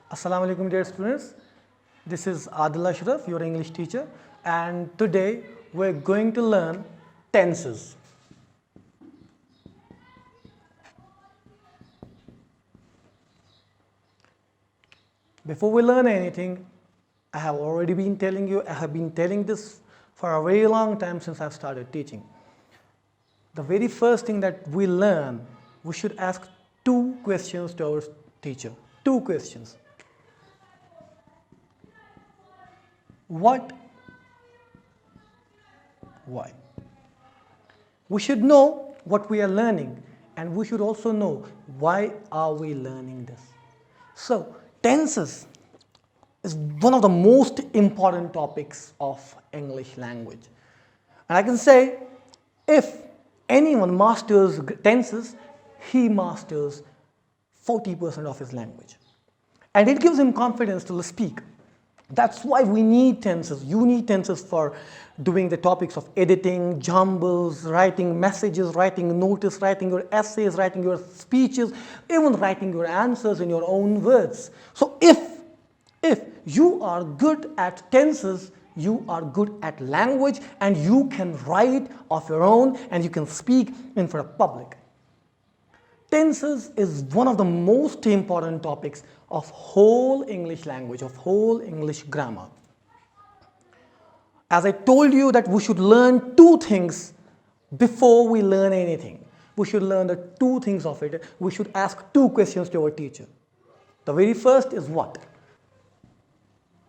Assalamu alaikum dear students. This is Adil Ashraf, your English teacher, and today we're going to learn tenses. Before we learn anything, I have been telling this for a very long time since I've started teaching. The very first thing that we learn, we should ask two questions to our teacher. Two questions. What? Why? We should know what we are learning, and we should also know why are we learning this. So, tenses is one of the most important topics of English language. And I can say, if anyone masters tenses, he masters 40% of his language. And it gives him confidence to speak. That's why we need tenses. You need tenses for doing the topics of editing, jumbles, writing messages, writing notice, writing your essays, writing your speeches, even writing your answers in your own words. So if you are good at tenses, you are good at language, and you can write of your own and you can speak in front of public. Tenses is one of the most important topics of whole English language, of whole English grammar. As I told you that we should learn two things before we learn anything. We should learn the two things of it. We should ask two questions to our teacher. The very first is what?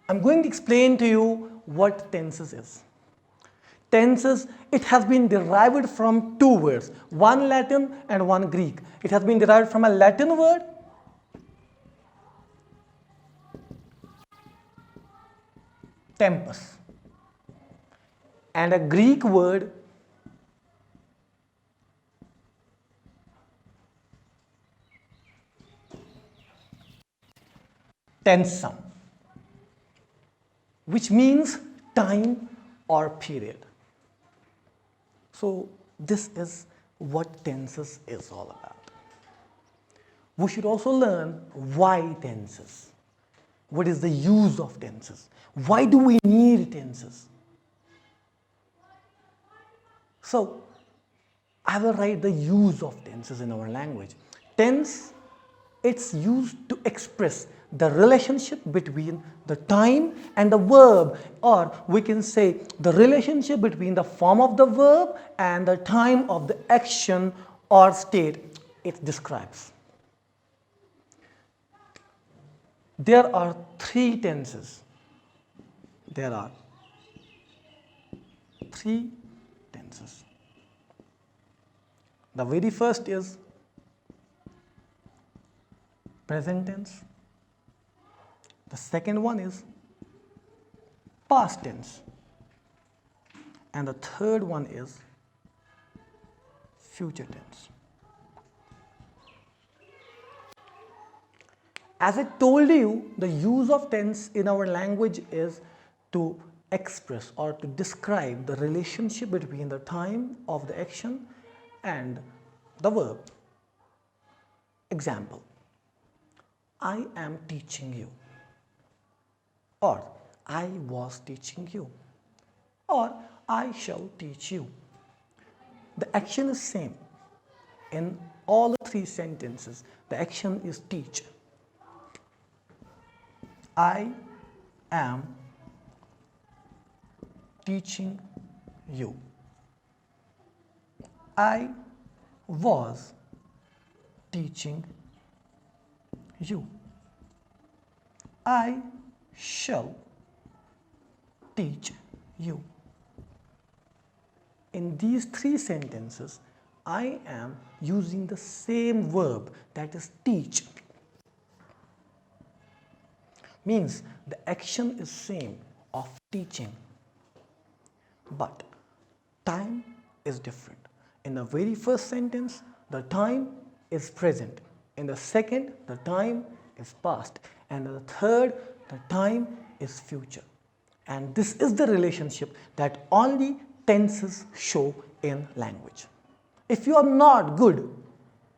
I'm going to explain to you what tenses is. Tenses, it has been derived from two words, one Latin and one Greek. It has been derived from a Latin word, tempus, and a Greek word, tensum, which means time or period. So this is what tenses is all about. We should also learn why tenses. What is the use of tenses? Why do we need tenses? So I will write the use of tenses in our language. Tense, it's used to express the relationship between the time and the verb, or we can say the relationship between the form of the verb and the time of the action or state it describes. There are three tenses. There are three tenses. The very first is present tense. The second one is past tense. And the third one is future tense. As I told you, the use of tense in our language is to express or to describe the relationship between the time of the action and the verb. Example, I am teaching you, or I was teaching you, or I shall teach you. The action is same. In all the three sentences, the action is teach. I am teaching you. I was teaching you. I shall teach you. In these three sentences, I am using the same verb, that is teach. Means the action is same of teaching, but time is different. In the very first sentence, the time is present. In the second, the time is past. And in the third, the time is future. And this is the relationship that only tenses show in language. If you are not good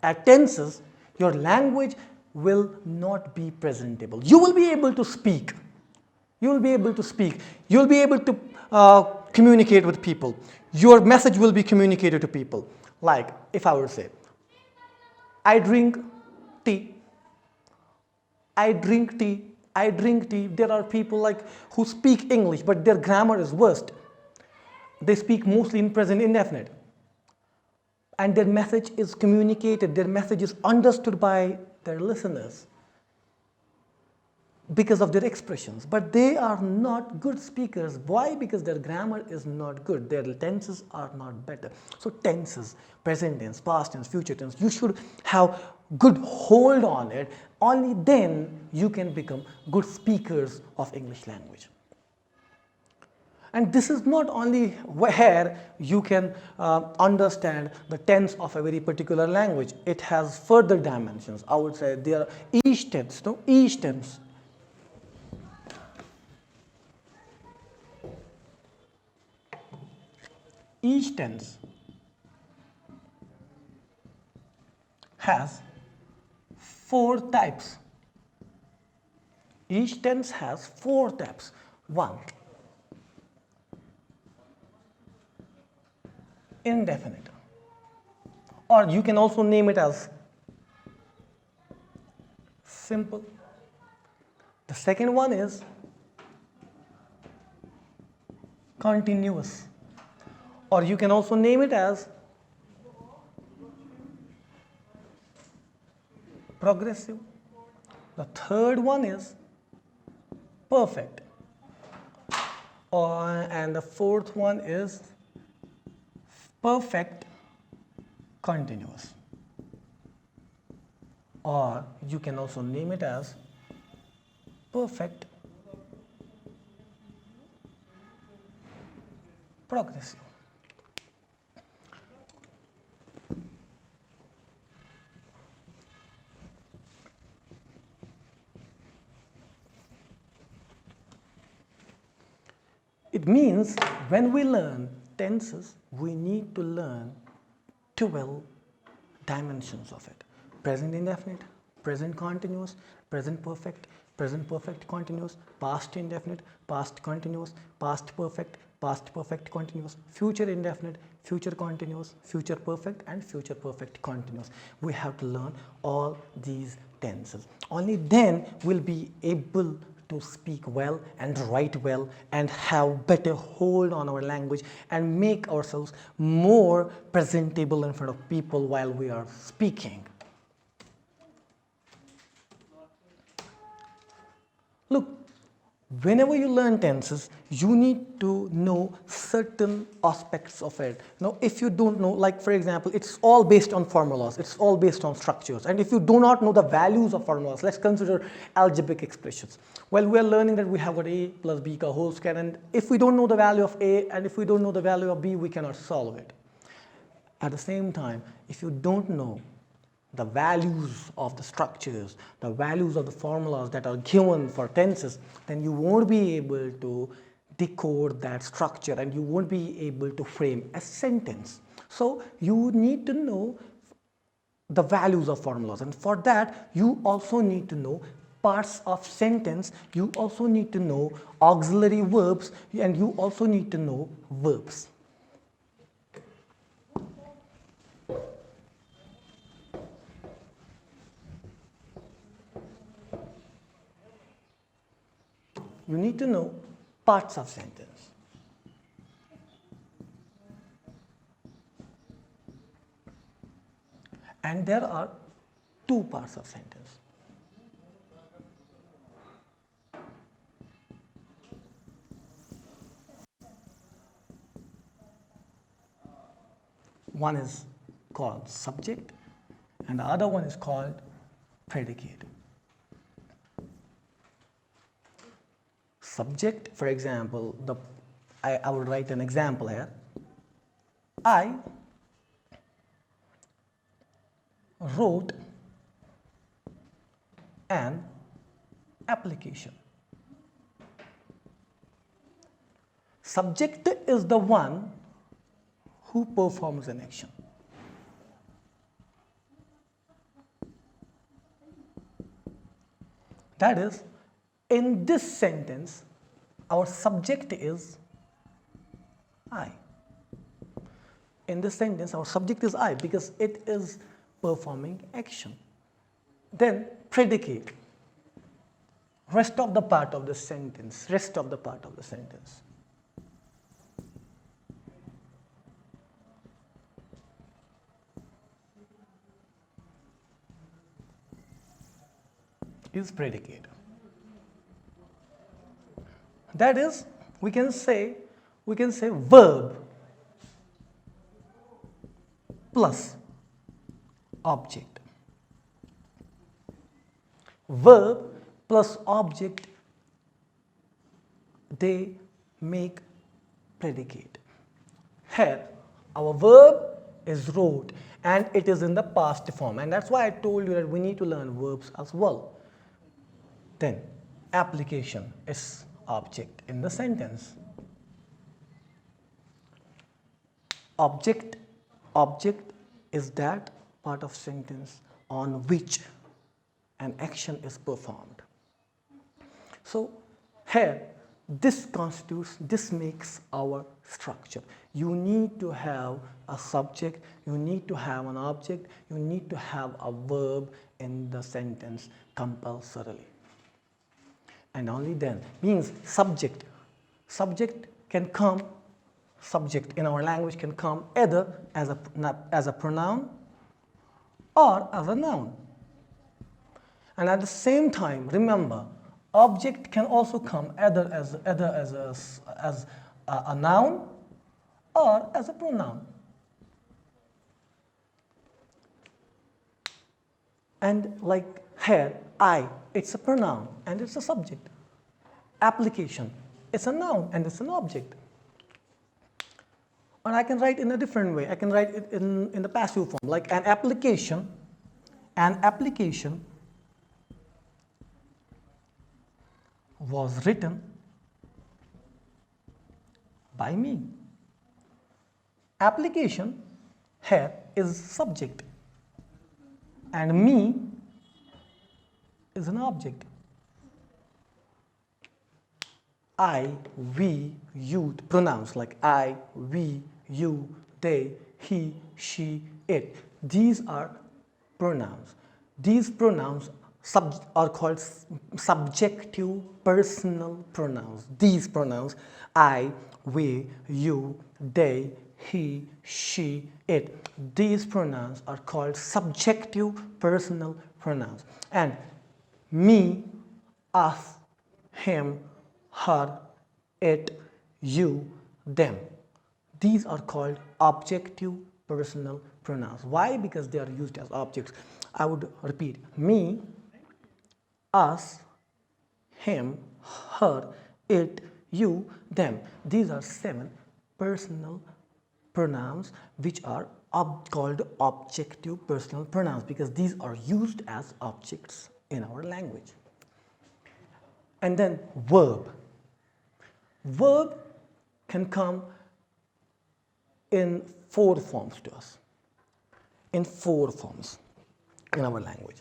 at tenses, your language will not be presentable. You will be able to speak. You will be able to speak. You will be able to communicate with people. Your message will be communicated to people. Like if I were to say, I drink tea. I drink tea. I drink tea. There are people like who speak English, but their grammar is worst. They speak mostly in present indefinite. And their message is communicated, their message is understood by their listeners because of their expressions. But they are not good speakers. Why? Because their grammar is not good. Their tenses are not better. So tenses, present tense, past tense, future tense, you should have good hold on it. Only then you can become good speakers of English language. And this is not only where you can understand the tense of a very particular language. It has further dimensions. I would say there are each tense, no? Each tense. Each tense has 4 types. Each tense has 4 types. 1. Indefinite, or you can also name it as simple. The second one is continuous, or you can also name it as progressive. The third one is perfect, and the fourth one is perfect continuous, or you can also name it as perfect progressive. It means when we learn tenses, we need to learn 12 dimensions of it. Present indefinite, present continuous, present perfect continuous, past indefinite, past continuous, past perfect continuous, future indefinite, future continuous, future perfect, and future perfect continuous. We have to learn all these tenses. Only then we'll be able to speak well and write well and have better hold on our language and make ourselves more presentable in front of people while we are speaking. Look, whenever you learn tenses, you need to know certain aspects of it. Now, if you don't know, like for example, it's all based on formulas, it's all based on structures. And if you do not know the values of formulas, let's consider algebraic expressions. Well, we are learning that we have got a plus b ka whole square, and if we don't know the value of a and if we don't know the value of b, we cannot solve it. At the same time, if you don't know the values of the structures, the values of the formulas that are given for tenses, then you won't be able to decode that structure and you won't be able to frame a sentence. So you need to know the values of formulas, and for that you also need to know parts of sentence, you also need to know auxiliary verbs, and you also need to know verbs. You need to know parts of sentence. And there are 2 parts of sentence. One is called subject and the other one is called predicate. Subject, for example, I will write an example here. I wrote an application. Subject is the one who performs an action. That is, in this sentence, our subject is I. In this sentence, our subject is I because it is performing action. Then predicate. Rest of the part of the sentence. Is predicate. That is, we can say verb plus object. Verb plus object, they make predicate. Here, our verb is wrote and it is in the past form, and that's why I told you that we need to learn verbs as well. Then, application is object in the sentence. Object is that part of sentence on which an action is performed. So here, this makes our structure. You need to have a subject, you need to have an object, you need to have a verb in the sentence compulsorily. And only then, means subject in our language can come either as a pronoun or as a noun. And at the same time, remember, object can also come either as a noun or as a pronoun. And like here, I, it's a pronoun and it's a subject. Application, it's a noun and it's an object. Or I can write in a different way. I can write it in the passive form, like an application was written by me. Application here is subject and me is an object. I, we, you, pronouns like I, we, you, they, he, she, it. These are pronouns. These pronouns are called subjective personal pronouns. These pronouns, I, we, you, they, he, she, it. These pronouns are called subjective personal pronouns. And me, us, him, her, it, you, them. These are called objective personal pronouns. Why? Because they are used as objects. I would repeat, me, us, him, her, it, you, them. These are 7 personal pronouns which are called objective personal pronouns because these are used as objects in our language. And then verb. Verb can come in 4 forms to us. In 4 forms in our language.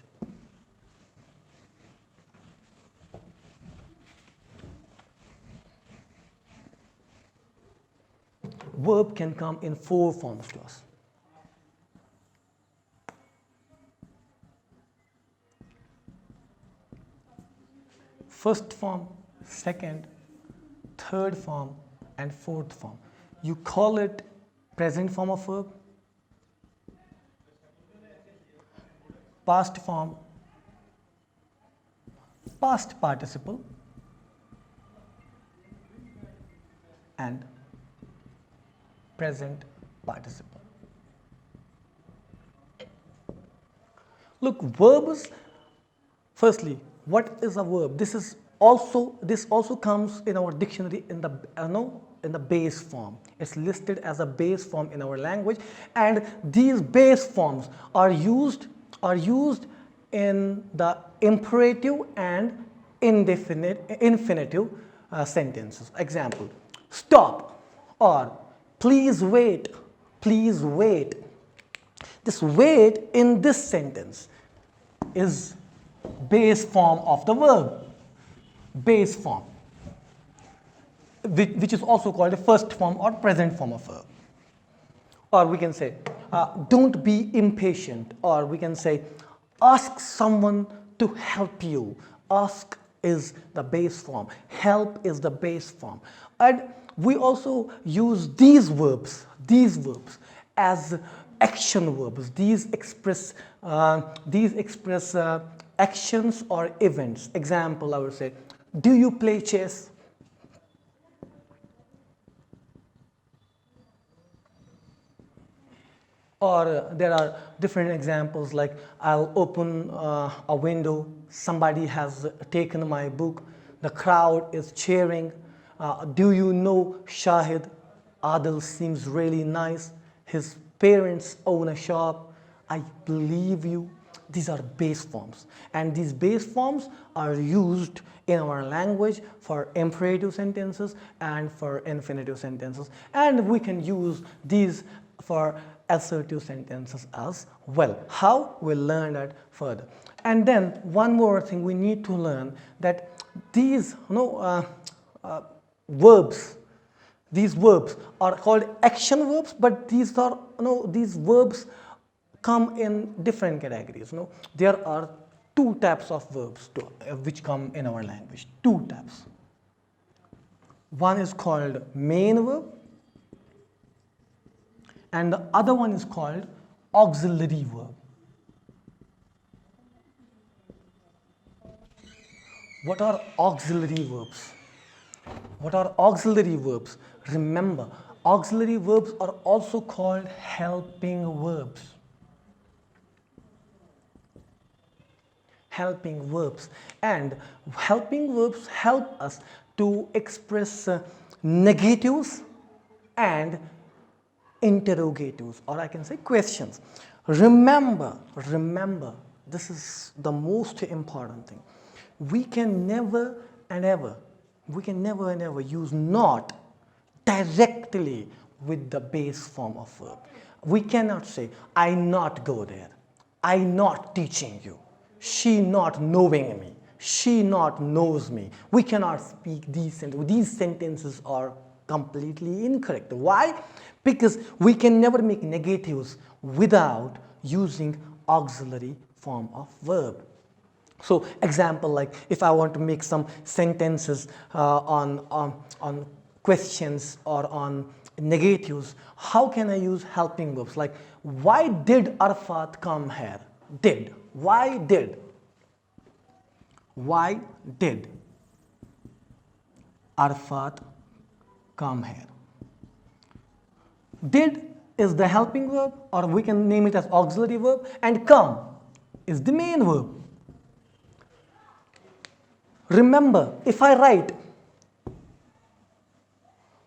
Verb can come in 4 forms to us. First form, second, third form, and fourth form. You call it present form of verb, past form, past participle, and present participle. Look, verbs, firstly, what is a verb? This also comes in our dictionary in the base form. It's listed as a base form in our language, and these base forms are used in the imperative and infinitive sentences. Example, stop or please wait, please wait. This wait in this sentence is base form of the verb. Base form, which is also called a first form or present form of verb. Or we can say, don't be impatient, or we can say, ask someone to help you. Ask is the base form, help is the base form. And we also use these verbs as action verbs. These express actions or events. Example, I would say, do you play chess? Or there are different examples like, I'll open a window, somebody has taken my book, the crowd is cheering. Do you know Shahid? Adil seems really nice. His parents own a shop. I believe you. These are base forms, and these base forms are used in our language for imperative sentences and for infinitive sentences, and we can use these for assertive sentences as well. How? We'll learn that further. And then one more thing we need to learn, that these verbs, these verbs are called action verbs, but these are these verbs come in different categories. There are two types of verbs which come in our language. Two types. One is called main verb, and the other one is called auxiliary verb. What are auxiliary verbs? What are auxiliary verbs? Remember, auxiliary verbs are also called helping verbs. Helping verbs. And helping verbs help us to express negatives and interrogatives, or I can say questions. Remember, this is the most important thing. We can never and ever use not directly with the base form of verb. We cannot say, I not go there, I not teaching you, she not knowing me, she not knows me. We cannot speak these sentences. These sentences are completely incorrect. Why? Because we can never make negatives without using auxiliary form of verb. So example, like if I want to make some sentences on questions or on negatives, how can I use helping verbs? Like, why did Arafat come here? Did. Why did? Why did Arafat come here? Did is the helping verb, or we can name it as auxiliary verb, and come is the main verb. Remember, if I write,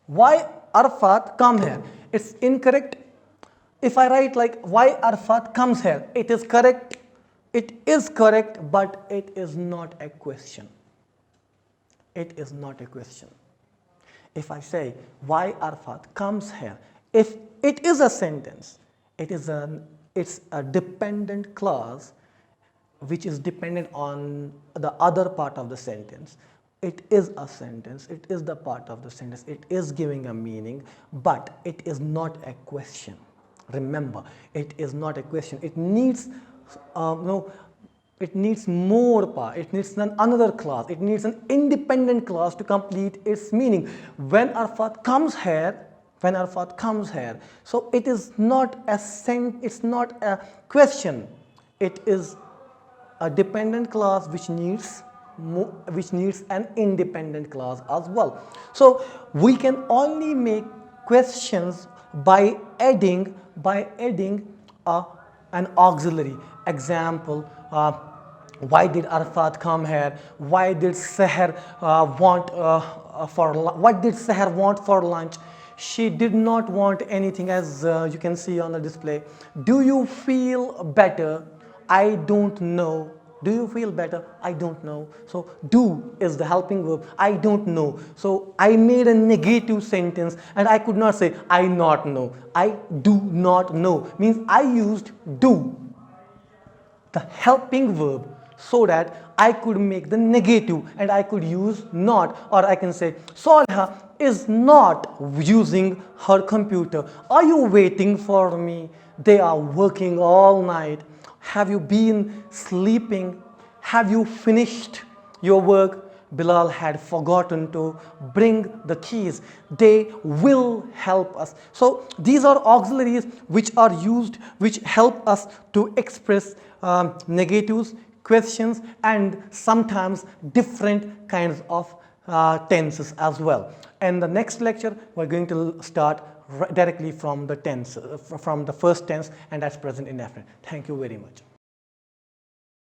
why Arafat come here? It's incorrect. If I write like, why Arafat comes here? It is correct. It is correct, but it is not a question. It is not a question. If I say, why Arafat comes here? If it is a sentence, it's a dependent clause which is dependent on the other part of the sentence. It is a sentence, it is the part of the sentence, it is giving a meaning, but it is not a question. Remember, it is not a question. It needs it needs more part, it needs another clause, it needs an independent clause to complete its meaning. When Arafat comes here, so it is not it's not a question, it is a dependent clause which needs an independent clause as well. So we can only make questions by adding an auxiliary. Example, why did Arafat come here? Why did Seher what did Seher want for lunch? She did not want anything, as you can see on the display. Do you feel better? I don't know. Do you feel better? I don't know. So do is the helping verb. I don't know. So I made a negative sentence and I could not say I not know. I do not know means I used do, the helping verb. so that I could make the negative and I could use not, or I can say Solha is not using her computer. Are you waiting for me? They are working all night. Have you been sleeping? Have you finished your work? Bilal had forgotten to bring the keys. They will help us. So these are auxiliaries which are used, which help us to express negatives, questions, and sometimes different kinds of tenses as well. And the next lecture, we're going to start directly from the tense, from the first tense, and that's present indefinite. Thank you very much.